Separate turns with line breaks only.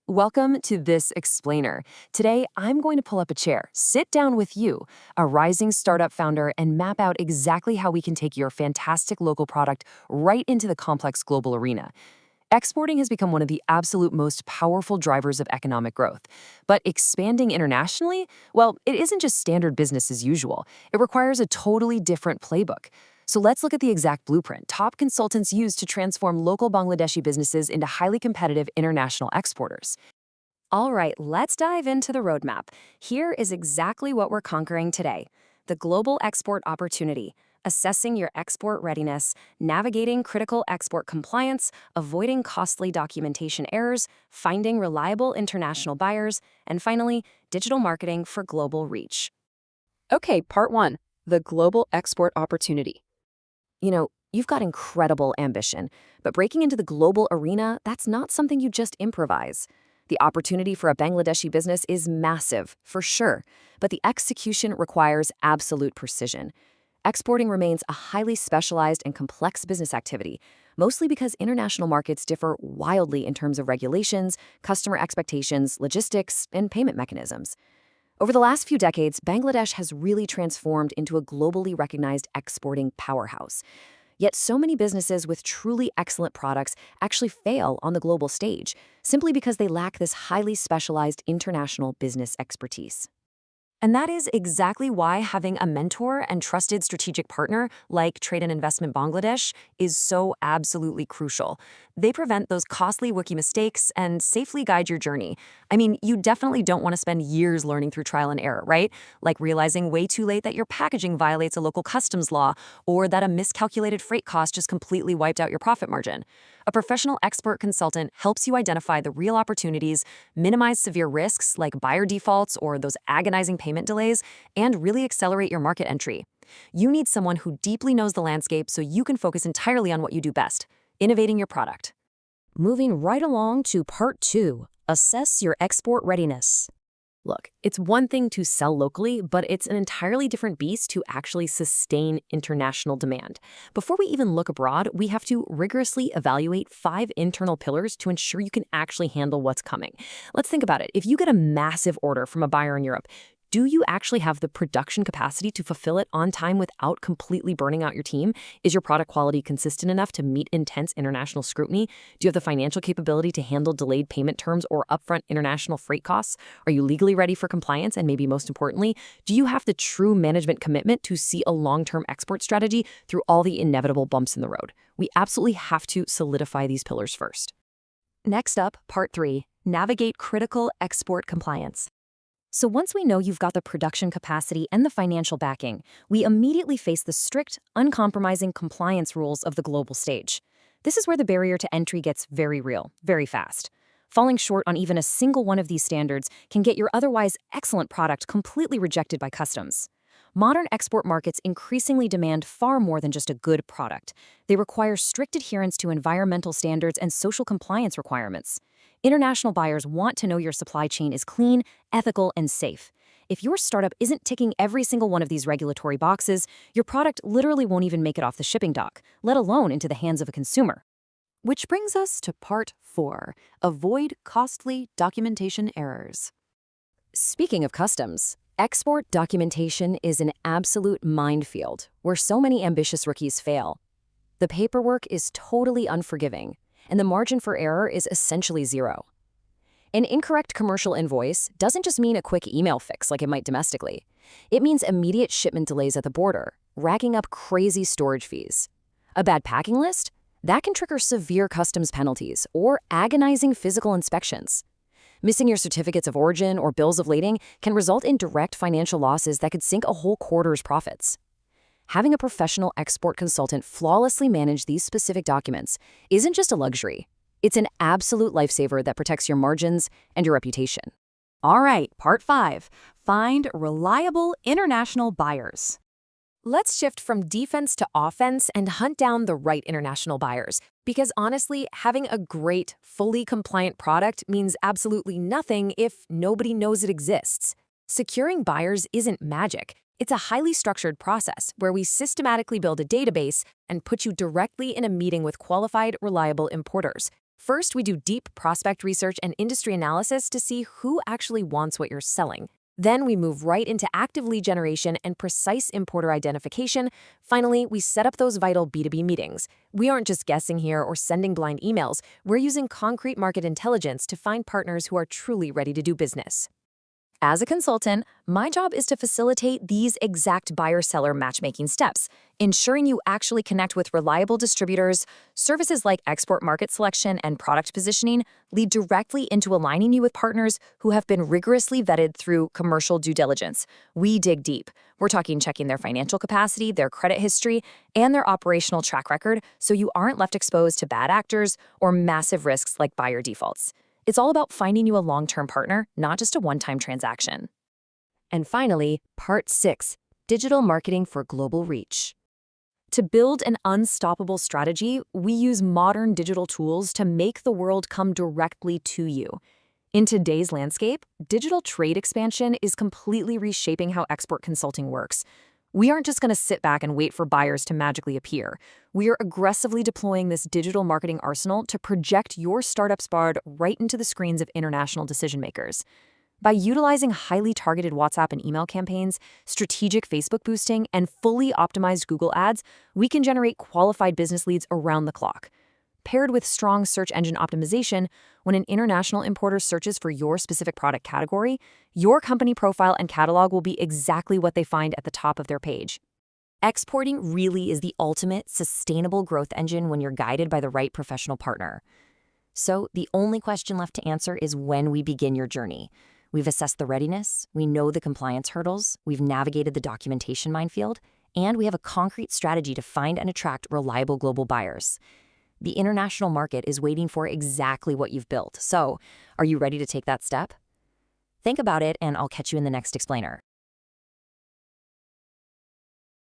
Welcome to This Explainer. Today, I'm going to pull up a chair, sit down with you, a rising startup founder, and map out exactly how we can take your fantastic local product right into the complex global arena. Exporting has become one of the absolute most powerful drivers of economic growth. But expanding internationally? Well, it isn't just standard business as usual. It requires a totally different playbook. So let's look at the exact blueprint top consultants use to transform local Bangladeshi businesses into highly competitive international exporters.
All right, let's dive into the roadmap. Here is exactly what we're conquering today: the global export opportunity, assessing your export readiness, navigating critical export compliance, avoiding costly documentation errors, finding reliable international buyers, and finally, digital marketing for global reach.
Okay, part one, the global export opportunity.
You've got incredible ambition, but breaking into the global arena, that's not something you just improvise. The opportunity for a Bangladeshi business is massive, for sure, but the execution requires absolute precision. Exporting remains a highly specialized and complex business activity, mostly because international markets differ wildly in terms of regulations, customer expectations, logistics, and payment mechanisms. Over the last few decades, Bangladesh has really transformed into a globally recognized exporting powerhouse. Yet so many businesses with truly excellent products actually fail on the global stage, simply because they lack this highly specialized international business expertise. And that is exactly why having a mentor and trusted strategic partner like Trade and Investment Bangladesh is so absolutely crucial. They prevent those costly wiki mistakes and safely guide your journey. I mean, you definitely don't want to spend years learning through trial and error, right? Like realizing way too late that your packaging violates a local customs law or that a miscalculated freight cost just completely wiped out your profit margin. A professional expert consultant helps you identify the real opportunities, minimize severe risks like buyer defaults or those agonizing payment delays, and really accelerate your market entry. You need someone who deeply knows the landscape so you can focus entirely on what you do best: innovating your product.
Moving right along to part two, assess your export readiness.
Look, it's one thing to sell locally, but it's an entirely different beast to actually sustain international demand. Before we even look abroad, we have to rigorously evaluate 5 internal pillars to ensure you can actually handle what's coming. Let's think about it. If you get a massive order from a buyer in Europe, do you actually have the production capacity to fulfill it on time without completely burning out your team? Is your product quality consistent enough to meet intense international scrutiny? Do you have the financial capability to handle delayed payment terms or upfront international freight costs? Are you legally ready for compliance? And maybe most importantly, do you have the true management commitment to see a long-term export strategy through all the inevitable bumps in the road? We absolutely have to solidify these pillars first. Next up, part 3, navigate critical export compliance. So once we know you've got the production capacity and the financial backing, we immediately face the strict, uncompromising compliance rules of the global stage. This is where the barrier to entry gets very real, very fast. Falling short on even a single one of these standards can get your otherwise excellent product completely rejected by customs. Modern export markets increasingly demand far more than just a good product. They require strict adherence to environmental standards and social compliance requirements. International buyers want to know your supply chain is clean, ethical, and safe. If your startup isn't ticking every single one of these regulatory boxes, your product literally won't even make it off the shipping dock, let alone into the hands of a consumer. Which brings us to part 4, avoid costly documentation errors. Speaking of customs, export documentation is an absolute minefield where so many ambitious rookies fail. The paperwork is totally unforgiving, and the margin for error is essentially zero. An incorrect commercial invoice doesn't just mean a quick email fix like it might domestically. It means immediate shipment delays at the border, racking up crazy storage fees. A bad packing list? That can trigger severe customs penalties or agonizing physical inspections. Missing your certificates of origin or bills of lading can result in direct financial losses that could sink a whole quarter's profits. Having a professional export consultant flawlessly manage these specific documents isn't just a luxury. It's an absolute lifesaver that protects your margins and your reputation.
All right, part 5, find reliable international buyers.
Let's shift from defense to offense and hunt down the right international buyers. Because honestly, having a great, fully compliant product means absolutely nothing if nobody knows it exists. Securing buyers isn't magic. It's a highly structured process where we systematically build a database and put you directly in a meeting with qualified, reliable importers. First, we do deep prospect research and industry analysis to see who actually wants what you're selling. Then we move right into active lead generation and precise importer identification. Finally, we set up those vital B2B meetings. We aren't just guessing here or sending blind emails. We're using concrete market intelligence to find partners who are truly ready to do business.
As a consultant, my job is to facilitate these exact buyer-seller matchmaking steps, ensuring you actually connect with reliable distributors. Services like export market selection and product positioning lead directly into aligning you with partners who have been rigorously vetted through commercial due diligence. We dig deep. We're talking checking their financial capacity, their credit history, and their operational track record so you aren't left exposed to bad actors or massive risks like buyer defaults. It's all about finding you a long-term partner, not just a one-time transaction.
And finally, Part 6, Digital Marketing for Global Reach. To build an unstoppable strategy, we use modern digital tools to make the world come directly to you. In today's landscape, digital trade expansion is completely reshaping how export consulting works. We aren't just going to sit back and wait for buyers to magically appear. We are aggressively deploying this digital marketing arsenal to project your startup's BARD right into the screens of international decision makers. By utilizing highly targeted WhatsApp and email campaigns, strategic Facebook boosting, and fully optimized Google ads, we can generate qualified business leads around the clock. Paired with strong search engine optimization, when an international importer searches for your specific product category, your company profile and catalog will be exactly what they find at the top of their page.
Exporting really is the ultimate sustainable growth engine when you're guided by the right professional partner. So the only question left to answer is when we begin your journey. We've assessed the readiness, we know the compliance hurdles, we've navigated the documentation minefield, and we have a concrete strategy to find and attract reliable global buyers. The international market is waiting for exactly what you've built. So, are you ready to take that step? Think about it, and I'll catch you in the next explainer.